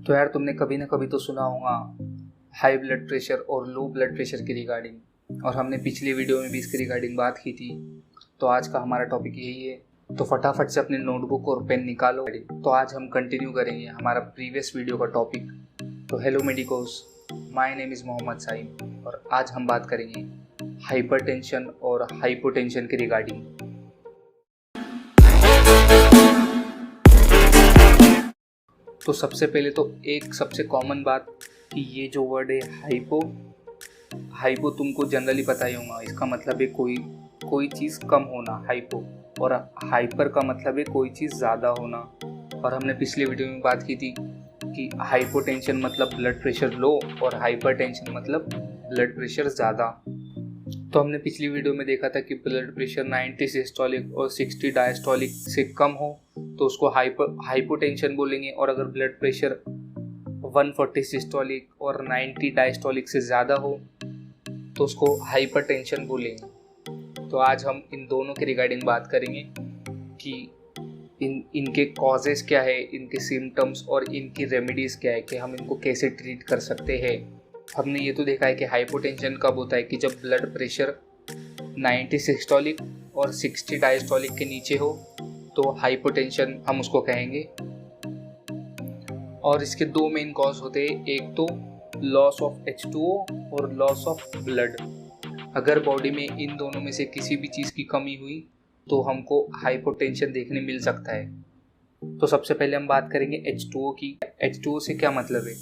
तो यार तुमने कभी ना कभी तो सुना होगा हाई ब्लड प्रेशर और लो ब्लड प्रेशर की रिगार्डिंग, और हमने पिछली वीडियो में भी इसके रिगार्डिंग बात की थी। तो आज का हमारा टॉपिक यही है, तो फटाफट से अपने नोटबुक और पेन निकालो। तो आज हम कंटिन्यू करेंगे हमारा प्रीवियस वीडियो का टॉपिक। तो hello medicos, my name is Mohammad Saim और आज हम बात करेंगे हाइपरटेंशन और हाइपोटेंशन के रिगार्डिंग। तो सबसे पहले तो एक सबसे कॉमन बात कि ये जो वर्ड है हाइपो तुमको जनरली पता ही होगा। इसका मतलब है कोई चीज़ कम होना, हाइपो, और हाइपर का मतलब है कोई चीज़ ज़्यादा होना। और हमने पिछले वीडियो में बात की थी कि हाइपोटेंशन मतलब ब्लड प्रेशर लो और हाइपरटेंशन मतलब ब्लड प्रेशर ज़्यादा। तो हमने पिछली वीडियो में देखा था कि ब्लड प्रेशर 90 सिस्टोलिक और 60 डायस्टोलिक से कम हो तो उसको हाइपोटेंशन बोलेंगे, और अगर ब्लड प्रेशर 140 सिस्टोलिक और 90 डायस्टोलिक से ज़्यादा हो तो उसको हाइपरटेंशन बोलेंगे। तो आज हम इन दोनों के रिगार्डिंग बात करेंगे कि इनके कॉजेज़ क्या है, इनके सिम्टम्स और इनकी रेमेडीज़ क्या है, कि हम इनको कैसे ट्रीट कर सकते हैं। हमने ये तो देखा है कि हाइपोटेंशन कब होता है, कि जब ब्लड प्रेशर 90 सिस्टोलिक और 60 डायस्टोलिक के नीचे हो तो हाइपोटेंशन हम उसको कहेंगे। और इसके दो मेन कॉज होते हैं, एक तो लॉस ऑफ H2O और लॉस ऑफ ब्लड। अगर बॉडी में इन दोनों में से किसी भी चीज़ की कमी हुई तो हमको हाइपोटेंशन देखने मिल सकता है। तो सबसे पहले हम बात करेंगे H2O की। H2O से क्या मतलब है?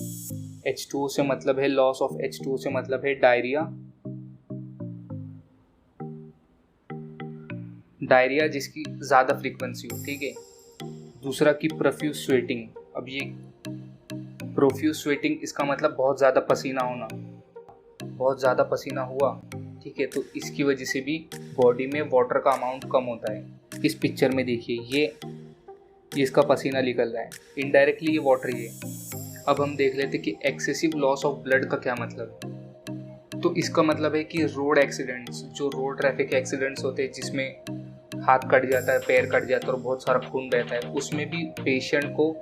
H2O से मतलब है लॉस ऑफ H2O से मतलब है डायरिया जिसकी ज़्यादा फ्रीक्वेंसी हो, ठीक है। दूसरा की प्रोफ्यूज स्वेटिंग। अब ये प्रोफ्यूज स्वेटिंग इसका मतलब बहुत ज़्यादा पसीना होना, बहुत ज़्यादा पसीना हुआ, ठीक है, तो इसकी वजह से भी बॉडी में वाटर का अमाउंट कम होता है। इस पिक्चर में देखिए ये इसका पसीना निकल रहा है, इनडायरेक्टली ये वाटर ही है। अब हम देख लेते कि एक्सेसिव लॉस ऑफ ब्लड का क्या मतलब है। तो इसका मतलब है कि रोड एक्सीडेंट्स, जो रोड ट्रैफिक एक्सीडेंट्स होते हैं जिसमें हाथ कट जाता है, पैर कट जाता है और बहुत सारा खून बहता है, उसमें भी पेशेंट को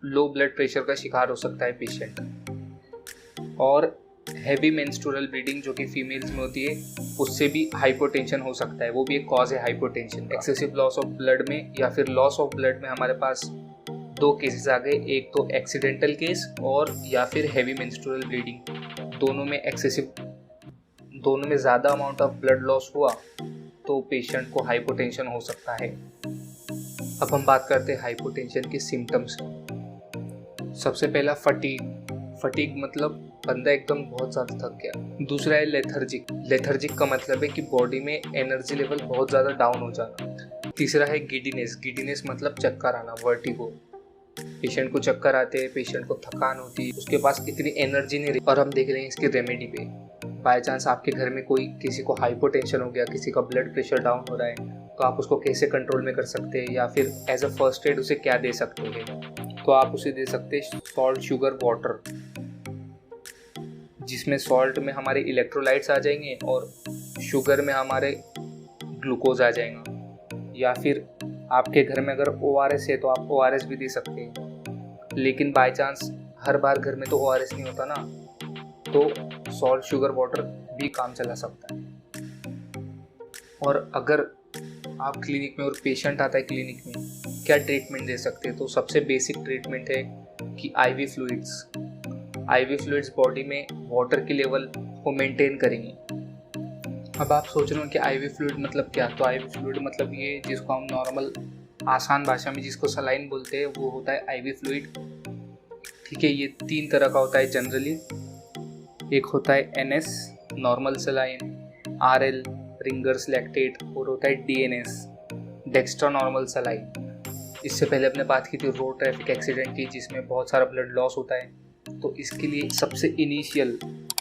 लो ब्लड प्रेशर का शिकार हो सकता है पेशेंट। और हैवी मेंस्ट्रुअल ब्लीडिंग जो कि फीमेल्स में होती है, उससे भी हाइपोटेंशन हो सकता है, वो भी एक कॉज है hypotension. Excessive loss of blood में या फिर लॉस ऑफ ब्लड में हमारे पास दो केसेस आ गए, एक तो एक्सीडेंटल केस और या फिर हैवी मेंस्ट्रुअल ब्लीडिंग। दोनों में ज़्यादा अमाउंट ऑफ ब्लड लॉस हुआ तो पेशेंट को हाइपोटेंशन हो सकता है। अब हम बात करते हैं हाइपोटेंशन के सिम्टम्स। सबसे पहला फटीग मतलब बंदा एकदम बहुत ज़्यादा थक गया। दूसरा है लेथर्जिक का मतलब है कि बॉडी में एनर्जी लेवल बहुत ज़्यादा डाउन हो जाना। तीसरा है गिडीनेस मतलब चक्कर आना, वर्टिगो। पेशेंट को चक्कर आते हैं, पेशेंट को थकान होती है, उसके पास इतनी एनर्जी नहीं रही। और हम देख रहे हैं इसकी रेमेडी पे। बाय चांस आपके घर में किसी को हाइपोटेंशन हो गया, किसी का ब्लड प्रेशर डाउन हो रहा है, तो आप उसको कैसे कंट्रोल में कर सकते हैं, या फिर एज अ फर्स्ट एड उसे क्या दे सकते हैं। तो आप उसे दे सकते हैं सॉल्ट शुगर वाटर, जिसमें सॉल्ट में हमारे इलेक्ट्रोलाइट्स आ जाएंगे और शुगर में हमारे ग्लूकोज आ जाएगा। या फिर आपके घर में अगर ORS है तो आप ORS भी दे सकते हैं, लेकिन बाय चांस हर बार घर में तो ORS नहीं होता ना, तो सॉल्ट शुगर वाटर भी काम चला सकता है। और अगर आप क्लिनिक में और पेशेंट आता है क्लिनिक में, क्या ट्रीटमेंट दे सकते हैं, तो सबसे बेसिक ट्रीटमेंट है कि IV फ्लूइड्स बॉडी में वाटर की लेवल को मेंटेन करेंगे। अब आप सोच रहे हो कि IV फ्लूइड मतलब क्या? तो IV फ्लूइड मतलब ये जिसको हम नॉर्मल आसान भाषा में जिसको सलाइन बोलते हैं, वो होता है IV फ्लूइड, ठीक है। ये 3 तरह का होता है जनरली। एक होता है NS normal saline, RL ringers lactate, और होता है DNS डेक्स्ट्रा नॉर्मल सलाइन। इससे पहले हमने बात की थी रोड ट्रैफिक एक्सीडेंट की, जिसमें बहुत सारा ब्लड लॉस होता है। तो इसके लिए सबसे इनिशियल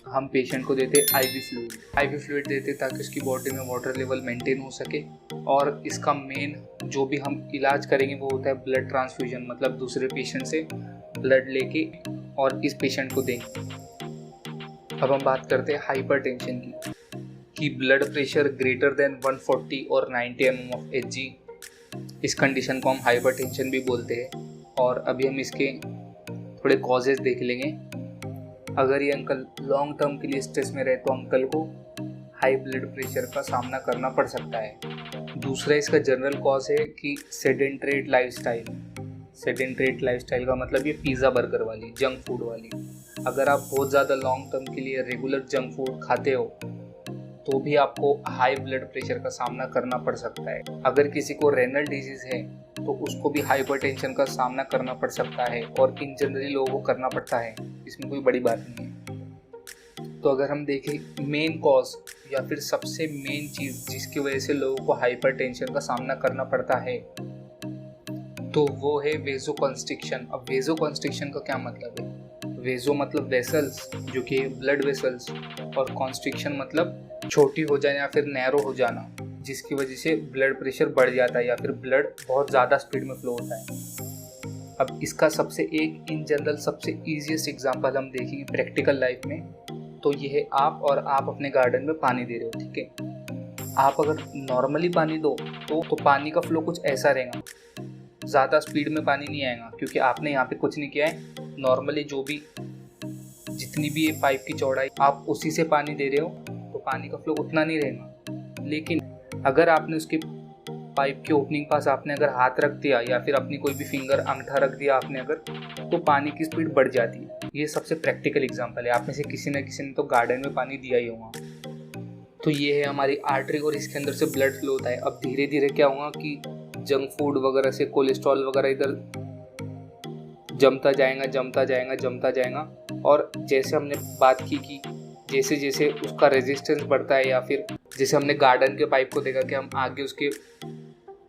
हम पेशेंट को देते IV फ्लूइड देते ताकि उसकी बॉडी में वाटर लेवल मेंटेन हो सके। और इसका मेन जो भी हम इलाज करेंगे वो होता है ब्लड ट्रांसफ्यूजन, मतलब दूसरे पेशेंट से ब्लड लेके और इस पेशेंट को देंगे। अब हम बात करते हैं हाइपरटेंशन की, कि ब्लड प्रेशर ग्रेटर देन 140 और 90 mm of Hg, इस कंडीशन को हम हाइपरटेंशन भी बोलते हैं। और अभी हम इसके थोड़े कॉजेज देख लेंगे। अगर ये अंकल लॉन्ग टर्म के लिए स्ट्रेस में रहे तो अंकल को हाई ब्लड प्रेशर का सामना करना पड़ सकता है। दूसरा इसका जनरल कॉज है कि सेडेंट्रेट लाइफस्टाइल। सेडेंट्रेट लाइफस्टाइल का मतलब ये पिज़्ज़ा बर्गर वाली, जंक फूड वाली। अगर आप बहुत ज़्यादा लॉन्ग टर्म के लिए रेगुलर जंक फूड खाते हो तो भी आपको हाई ब्लड प्रेशर का सामना करना पड़ सकता है। अगर किसी को रेनल डिजीज़ है तो उसको भी हाइपरटेंशन का सामना करना पड़ सकता है, और इन जनरली लोगों को करना पड़ता है, इसमें कोई बड़ी बात नहीं है। तो अगर हम देखें मेन कॉज या फिर सबसे मेन चीज़ जिसकी वजह से लोगों को हाइपरटेंशन का सामना करना पड़ता है तो वो है वेज़ोकंस्ट्रिक्शन। अब वेज़ोकंस्ट्रिक्शन का क्या मतलब है? वेज़ो मतलब वेसल्स, जो कि ब्लड वेसल्स, और कॉन्स्ट्रिक्शन मतलब छोटी हो जाना या फिर नैरो हो जाना, जिसकी वजह से ब्लड प्रेशर बढ़ जाता है या फिर ब्लड बहुत ज़्यादा स्पीड में फ्लो होता है। अब इसका सबसे एक इन जनरल सबसे ईजीएस्ट एग्जांपल हम देखेंगे प्रैक्टिकल लाइफ में, तो ये है आप अपने गार्डन में पानी दे रहे हो, ठीक है। आप अगर नॉर्मली पानी दो तो पानी का फ्लो कुछ ऐसा रहेगा, ज़्यादा स्पीड में पानी नहीं आएगा, क्योंकि आपने यहाँ पे कुछ नहीं किया है। नॉर्मली जितनी भी ये पाइप की चौड़ाई आप उसी से पानी दे रहे हो तो पानी का फ्लो उतना नहीं रहेगा। लेकिन अगर आपने उसके पाइप के ओपनिंग पास आपने अगर हाथ रख दिया या फिर अपनी कोई भी फिंगर अंगूठा रख दिया आपने अगर, तो पानी की स्पीड बढ़ जाती है। ये सबसे प्रैक्टिकल एग्जांपल है। आप में से किसी न किसी ने तो गार्डन में पानी दिया ही होगा। तो ये है हमारी आर्टरी और इसके अंदर से ब्लड फ्लो होता है। अब धीरे धीरे क्या होगा कि जंक फूड वगैरह से कोलेस्ट्रॉल वगैरह इधर जमता जाएगा, और जैसे हमने बात की कि जैसे जैसे उसका रेजिस्टेंस बढ़ता है, या फिर जैसे हमने गार्डन के पाइप को देखा कि हम आगे उसके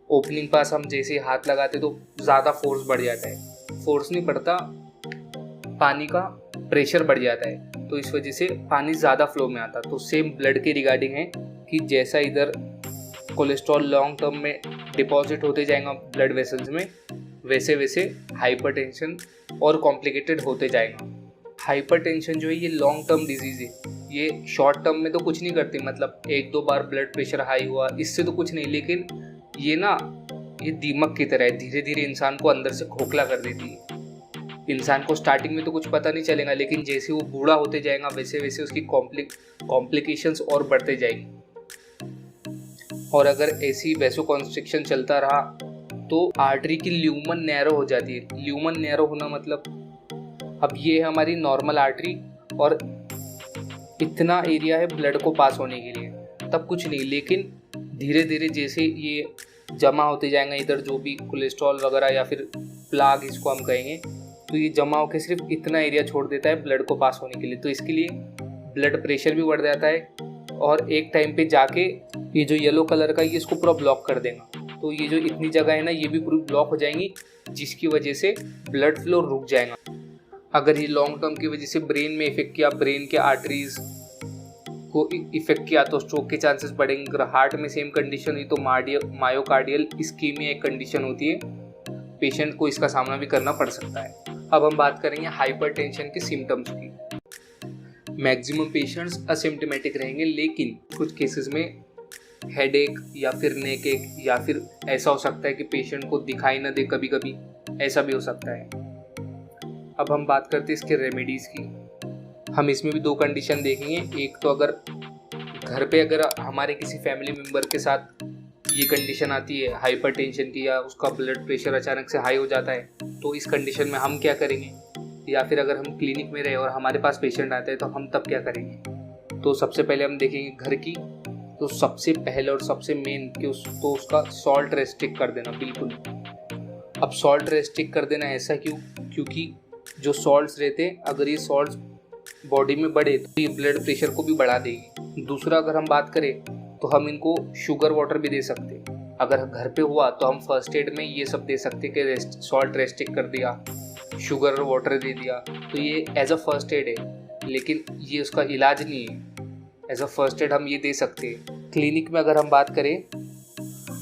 ओपनिंग पास हम जैसे हाथ लगाते तो ज़्यादा फोर्स बढ़ जाता है। फोर्स नहीं बढ़ता, पानी का प्रेशर बढ़ जाता है, तो इस वजह से पानी ज़्यादा फ्लो में आता। तो सेम ब्लड के रिगार्डिंग है कि जैसा इधर कोलेस्ट्रॉल लॉन्ग टर्म में डिपॉजिट होते जाएगा ब्लड वेसल्स में, वैसे वैसे हाइपरटेंशन और कॉम्प्लिकेटेड होते जाएगा। हाइपरटेंशन जो है ये लॉन्ग टर्म डिजीज़ है। ये शॉर्ट टर्म में तो कुछ नहीं करती, मतलब 1-2 बार ब्लड प्रेशर हाई हुआ इससे तो कुछ नहीं, लेकिन ये दीमक की तरह है, धीरे धीरे इंसान को अंदर से खोखला कर देती है। इंसान को स्टार्टिंग में तो कुछ पता नहीं चलेगा, लेकिन जैसे वो बूढ़ा होते जाएगा वैसे वैसे उसकी कॉम्प्लिकेशंस और बढ़ते जाएंगी। और अगर ऐसी वेसोकंस्ट्रिक्शन चलता रहा तो आर्टरी की ल्यूमन नैरो हो जाती है। ल्यूमन नैरो होना मतलब, अब ये है हमारी नॉर्मल आर्टरी और इतना एरिया है ब्लड को पास होने के लिए, तब कुछ नहीं, लेकिन धीरे धीरे जैसे ये जमा होते जाएंगे इधर जो भी कोलेस्ट्रॉल वगैरह या फिर प्लाग इसको हम कहेंगे, तो ये जमा होकर सिर्फ इतना एरिया छोड़ देता है ब्लड को पास होने के लिए। तो इसके लिए ब्लड प्रेशर भी बढ़ जाता है, और एक टाइम पे जाके ये जो येलो कलर का ये इसको पूरा ब्लॉक कर देगा। तो ये जो इतनी जगह है ना ये भी पूरी ब्लॉक हो जाएंगी, जिसकी वजह से ब्लड फ्लो रुक जाएगा। अगर ये लॉन्ग टर्म की वजह से ब्रेन में इफेक्ट किया, ब्रेन के आर्टरीज को इफेक्ट किया, तो स्ट्रोक के चांसेस बढ़ेंगे। अगर हार्ट में सेम कंडीशन हुई तो मायोकार्डियल इस्कीमिया एक कंडीशन होती है, पेशेंट को इसका सामना भी करना पड़ सकता है। अब हम बात करेंगे हाइपरटेंशन के सिम्टम्स की। मैक्सिमम पेशेंट्स असिम्प्टोमेटिक रहेंगे, लेकिन कुछ केसेस में हेडेक या फिर नेक एक, या फिर ऐसा हो सकता है कि पेशेंट को दिखाई ना दे, कभी कभी ऐसा भी हो सकता है। अब हम बात करते हैं इसके रेमेडीज़ की। हम इसमें भी 2 कंडीशन देखेंगे। एक तो अगर घर पे अगर हमारे किसी फैमिली मेम्बर के साथ ये कंडीशन आती है हाइपरटेंशन की, या उसका ब्लड प्रेशर अचानक से हाई हो जाता है, तो इस कंडीशन में हम क्या करेंगे, या फिर अगर हम क्लिनिक में रहे और हमारे पास पेशेंट आते हैं तो हम तब क्या करेंगे। तो सबसे पहले हम देखेंगे घर की। तो सबसे पहले और सबसे मेन कि उसका सॉल्ट रेस्ट्रिक्ट कर देना बिल्कुल। अब सॉल्ट रेस्ट्रिक्ट कर देना ऐसा क्यों? क्योंकि जो सॉल्ट्स रहते हैं, अगर ये सॉल्ट्स बॉडी में बढ़े तो ये ब्लड प्रेशर को भी बढ़ा देगी। दूसरा अगर हम बात करें तो हम इनको शुगर वाटर भी दे सकते हैं। अगर घर पे हुआ तो हम फर्स्ट एड में ये सब दे सकते हैं कि सॉल्ट रेस्ट्रिक्ट कर दिया, शुगर वाटर दे दिया, तो ये एज अ फर्स्ट एड है, लेकिन ये उसका इलाज नहीं है। एज अ फर्स्ट एड हम ये दे सकते हैं। क्लिनिक में अगर हम बात करें,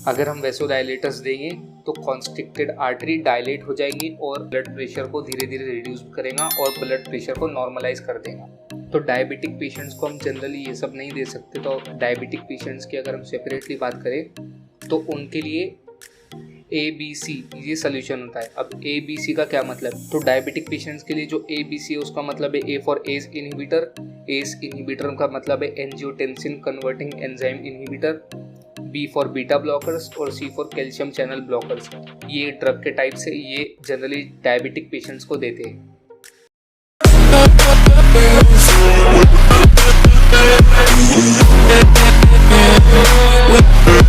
अगर हम वेसोडाइलेटर्स देंगे तो कॉन्स्ट्रिक्टेड आर्टरी डायलेट हो जाएंगी और ब्लड प्रेशर को धीरे धीरे रिड्यूस करेगा और ब्लड प्रेशर को नॉर्मलाइज कर देगा। तो डायबिटिक पेशेंट्स को हम जनरली ये सब नहीं दे सकते। तो डायबिटिक पेशेंट्स की अगर हम सेपरेटली बात करें तो उनके लिए ABC ये सोल्यूशन होता है। अब ABC का क्या मतलब, तो डायबिटिक पेशेंट्स के लिए जो ABC है उसका मतलब है A for ACE inhibitor, ACE inhibitor का मतलब है angiotensin converting enzyme inhibitor, B for beta blockers और C for calcium channel blockers. ये ड्रग के टाइप से ये जनरली डायबिटिक पेशेंट्स को देते हैं। We'll be right back.